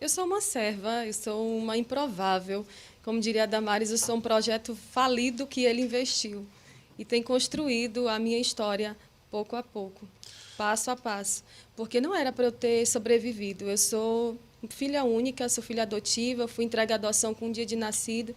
Eu sou uma serva, eu sou uma improvável. Como diria a Damares, eu sou um projeto falido que ele investiu. E tem construído a minha história pouco a pouco, passo a passo. Porque não era para eu ter sobrevivido. Eu sou filha única, sou filha adotiva, fui entregue à adoção com um dia de nascido.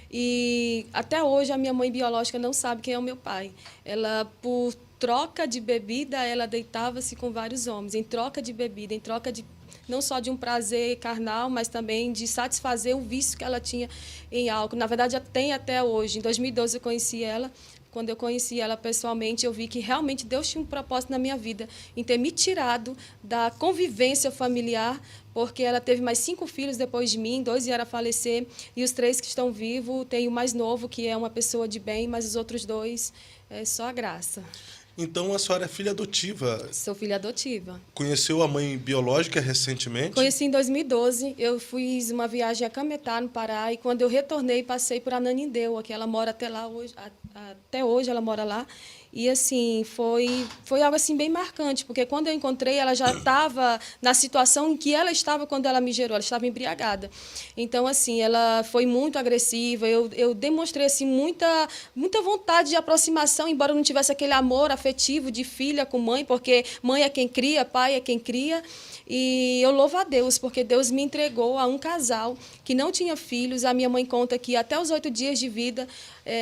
E até hoje a minha mãe biológica não sabe quem é o meu pai. Ela, por troca de bebida, ela deitava-se com vários homens. Em troca de bebida, em troca de não só de um prazer carnal, mas também de satisfazer o vício que ela tinha em álcool. Na verdade, tem até hoje. Em 2012 eu conheci ela. Quando eu conheci ela pessoalmente, eu vi que realmente Deus tinha um propósito na minha vida, em ter me tirado da convivência familiar, porque ela teve mais 5 filhos depois de mim, 2 vieram a falecer, e os 3 que estão vivos, tem o mais novo, que é uma pessoa de bem, mas os outros 2 é só a graça. Então a senhora é filha adotiva. Sou filha adotiva. Conheceu a mãe biológica recentemente? Conheci em 2012, eu fiz uma viagem a Cametá, no Pará, e quando eu retornei, passei por Ananindeua, que ela mora até lá hoje, até hoje ela mora lá. E assim, foi algo assim bem marcante, porque quando eu encontrei, ela já estava na situação em que ela estava quando ela me gerou, ela estava embriagada. Então, assim, ela foi muito agressiva, eu demonstrei assim, muita vontade de aproximação, embora eu não tivesse aquele amor afetivo de filha com mãe, porque mãe é quem cria, pai é quem cria. E eu louvo a Deus, porque Deus me entregou a um casal que não tinha filhos. A minha mãe conta que até os 8 dias de vida,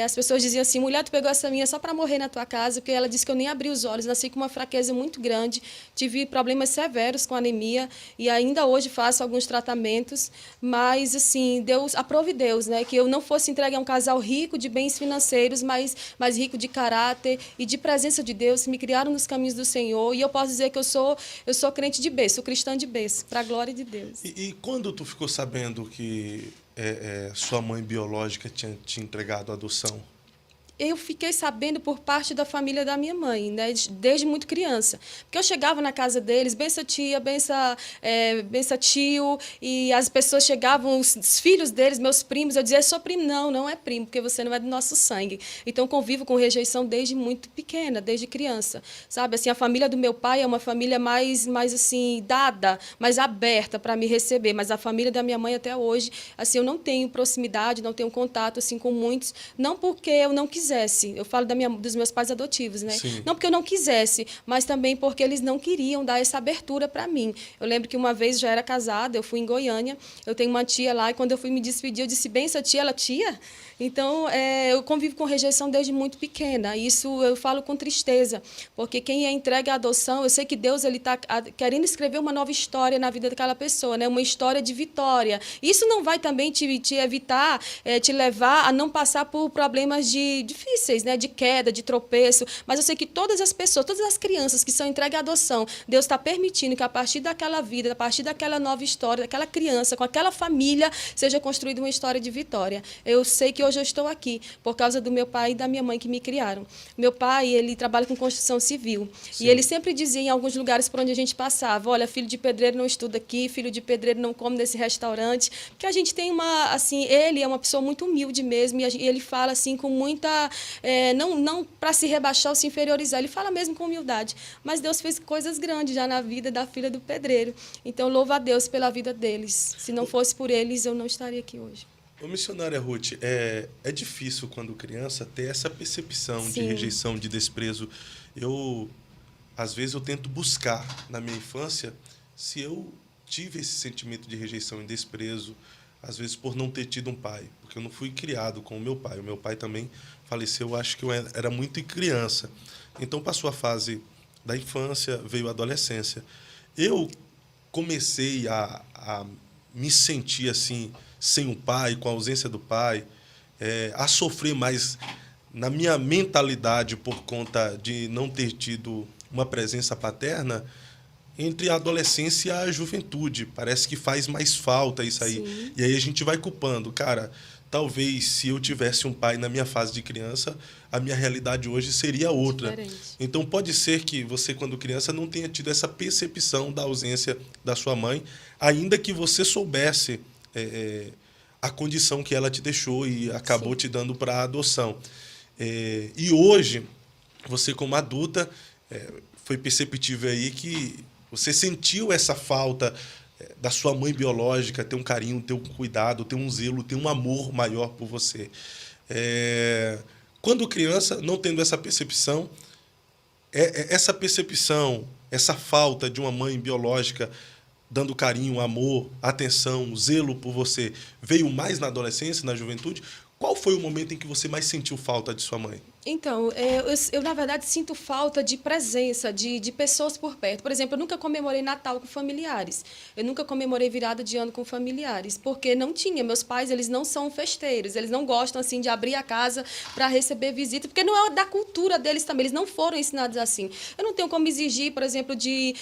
as pessoas diziam assim, mulher, tu pegou essa minha só para morrer na tua casa, porque ela disse que eu nem abri os olhos, nasci com uma fraqueza muito grande, tive problemas severos com anemia e ainda hoje faço alguns tratamentos, mas assim, Deus, aprove Deus, né, que eu não fosse entregue a um casal rico de bens financeiros, mas rico de caráter e de presença de Deus, que me criaram nos caminhos do Senhor, e eu posso dizer que eu sou crente de berço, cristã de berço, para a glória de Deus. E quando tu ficou sabendo que sua mãe biológica tinha te entregado à adoção? Eu fiquei sabendo por parte da família da minha mãe, né, desde muito criança. Porque eu chegava na casa deles, bença tia, bença tio, e as pessoas chegavam, os filhos deles, meus primos, eu dizia, sou primo. Não, não é primo, porque você não é do nosso sangue. Então, convivo com rejeição desde muito pequena, desde criança. Sabe, assim, a família do meu pai é uma família mais assim, dada, mais aberta para me receber, mas a família da minha mãe até hoje, assim, eu não tenho proximidade, não tenho contato assim com muitos, não porque eu não quisesse. Eu falo dos meus pais adotivos, né? Sim. Não porque eu não quisesse, mas também porque eles não queriam dar essa abertura para mim. Eu lembro que uma vez já era casada, eu fui em Goiânia, eu tenho uma tia lá, e quando eu fui me despedir, eu disse, bem, essa tia, ela tia? Então, eu convivo com rejeição desde muito pequena. Isso eu falo com tristeza, porque quem é entregue à adoção, eu sei que Deus está querendo escrever uma nova história na vida daquela pessoa, né? Uma história de vitória. Isso não vai também te evitar, te levar a não passar por problemas difíceis, né? De queda, de tropeço. Mas eu sei que todas as pessoas, todas as crianças que são entregues à adoção, Deus está permitindo que a partir daquela vida, a partir daquela nova história, daquela criança, com aquela família, seja construída uma história de vitória. Eu sei que hoje eu estou aqui por causa do meu pai e da minha mãe que me criaram. Meu pai, ele trabalha com construção civil. Sim. E ele sempre dizia em alguns lugares por onde a gente passava, olha, filho de pedreiro não estuda aqui, filho de pedreiro não come nesse restaurante, porque a gente tem assim, ele é uma pessoa muito humilde mesmo, e ele fala assim com muita, não para se rebaixar ou se inferiorizar, ele fala mesmo com humildade, mas Deus fez coisas grandes já na vida da filha do pedreiro. Então, louvo a Deus pela vida deles. Se não fosse por eles, eu não estaria aqui hoje. Ô, missionária Ruth, é difícil quando criança ter essa percepção Sim. de rejeição, de desprezo. Às vezes, eu tento buscar na minha infância se eu tive esse sentimento de rejeição e desprezo, às vezes por não ter tido um pai, porque eu não fui criado com o meu pai. O meu pai também faleceu, acho que eu era muito criança. Então, passou a fase da infância, veio a adolescência. Eu comecei a me sentir assim, sem o pai, com a ausência do pai, a sofrer mais na minha mentalidade por conta de não ter tido uma presença paterna entre a adolescência e a juventude. Parece que faz mais falta isso aí. Sim. E aí a gente vai culpando. Cara, talvez se eu tivesse um pai na minha fase de criança, a minha realidade hoje seria outra. Diferente. Então, pode ser que você, quando criança, não tenha tido essa percepção da ausência da sua mãe, ainda que você soubesse a condição que ela te deixou e acabou Sim. te dando para adoção. E hoje, você como adulta, foi perceptível aí que você sentiu essa falta da sua mãe biológica, ter um carinho, ter um cuidado, ter um zelo, ter um amor maior por você. Quando criança, não tendo essa percepção, essa falta de uma mãe biológica dando carinho, amor, atenção, zelo por você, veio mais na adolescência, na juventude? Qual foi o momento em que você mais sentiu falta de sua mãe? Então, eu, na verdade, sinto falta de presença, de pessoas por perto. Por exemplo, eu nunca comemorei Natal com familiares. Eu nunca comemorei virada de ano com familiares, porque não tinha. Meus pais, eles não são festeiros, eles não gostam, assim, de abrir a casa para receber visita, porque não é da cultura deles também, eles não foram ensinados assim. Eu não tenho como exigir, por exemplo, de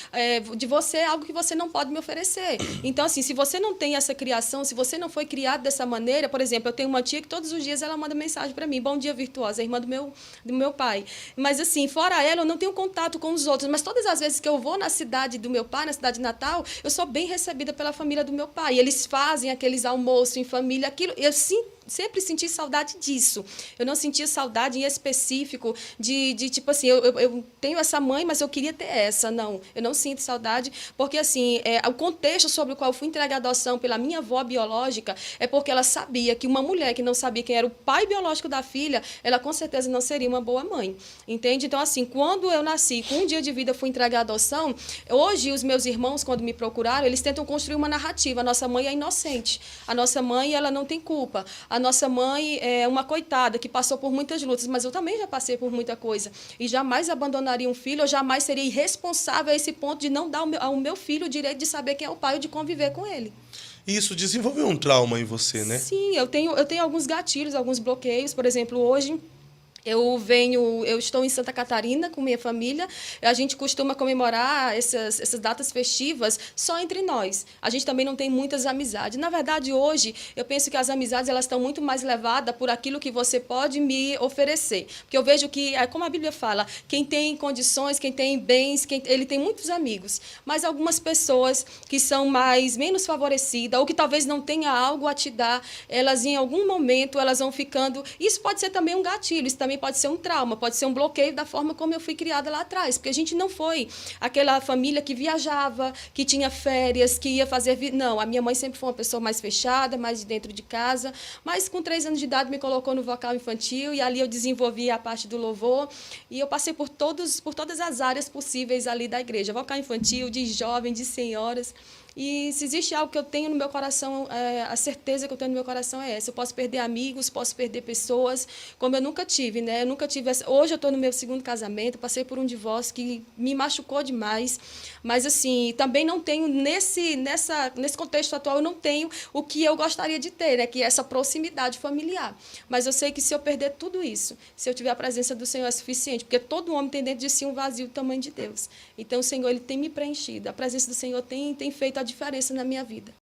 você algo que você não pode me oferecer. Então, assim, se você não tem essa criação, se você não foi criado dessa maneira, por exemplo, eu tenho uma tia que todos os dias ela manda mensagem para mim: bom dia, virtuosa, a irmã do meu pai. Mas, assim, fora ela, eu não tenho contato com os outros. Mas todas as vezes que eu vou na cidade do meu pai, na cidade de Natal, eu sou bem recebida pela família do meu pai. Eles fazem aqueles almoços em família, aquilo. Eu sempre senti saudade disso. Eu não sentia saudade em específico de tipo assim, eu tenho essa mãe, mas eu queria ter essa. Não, eu não sinto saudade, porque, assim, o contexto sobre o qual eu fui entregue à adoção pela minha avó biológica é porque ela sabia que uma mulher que não sabia quem era o pai biológico da filha, ela com certeza não seria uma boa mãe. Entende? Então, assim, quando eu nasci, com um dia de vida, fui entregue à adoção, hoje os meus irmãos, quando me procuraram, eles tentam construir uma narrativa. A nossa mãe é inocente. A nossa mãe, ela não tem culpa. A nossa mãe é uma coitada que passou por muitas lutas, mas eu também já passei por muita coisa. E jamais abandonaria um filho, eu jamais seria irresponsável a esse ponto de não dar ao meu filho o direito de saber quem é o pai ou de conviver com ele. E isso desenvolveu um trauma em você, né? Sim, eu tenho alguns gatilhos, alguns bloqueios. Por exemplo, hoje eu estou em Santa Catarina com minha família. A gente costuma comemorar essas datas festivas só entre nós. A gente também não tem muitas amizades. Na verdade, hoje, eu penso que as amizades elas estão muito mais levadas por aquilo que você pode me oferecer. Porque eu vejo que, como a Bíblia fala, quem tem condições, quem tem bens, ele tem muitos amigos. Mas algumas pessoas que são menos favorecidas ou que talvez não tenha algo a te dar, elas em algum momento elas vão ficando... Isso pode ser também um gatilho, isso também pode ser um trauma, pode ser um bloqueio da forma como eu fui criada lá atrás, porque a gente não foi aquela família que viajava, que tinha férias, que ia fazer... Não, a minha mãe sempre foi uma pessoa mais fechada, mais de dentro de casa, mas com 3 anos de idade me colocou no vocal infantil e ali eu desenvolvi a parte do louvor e eu passei por todas as áreas possíveis ali da igreja, vocal infantil, de jovem, de senhoras. E se existe algo que eu tenho no meu coração, a certeza que eu tenho no meu coração é essa. Eu posso perder amigos, posso perder pessoas, como eu nunca tive, né? Eu nunca tive essa... Hoje eu estou no meu 2º casamento, passei por um divórcio que me machucou demais, mas, assim, também não tenho, nesse contexto atual, eu não tenho o que eu gostaria de ter, né? Que é essa proximidade familiar. Mas eu sei que se eu perder tudo isso, se eu tiver a presença do Senhor é suficiente, porque todo homem tem dentro de si um vazio do tamanho de Deus. Então, o Senhor, ele tem me preenchido. A presença do Senhor tem feito a diferença na minha vida.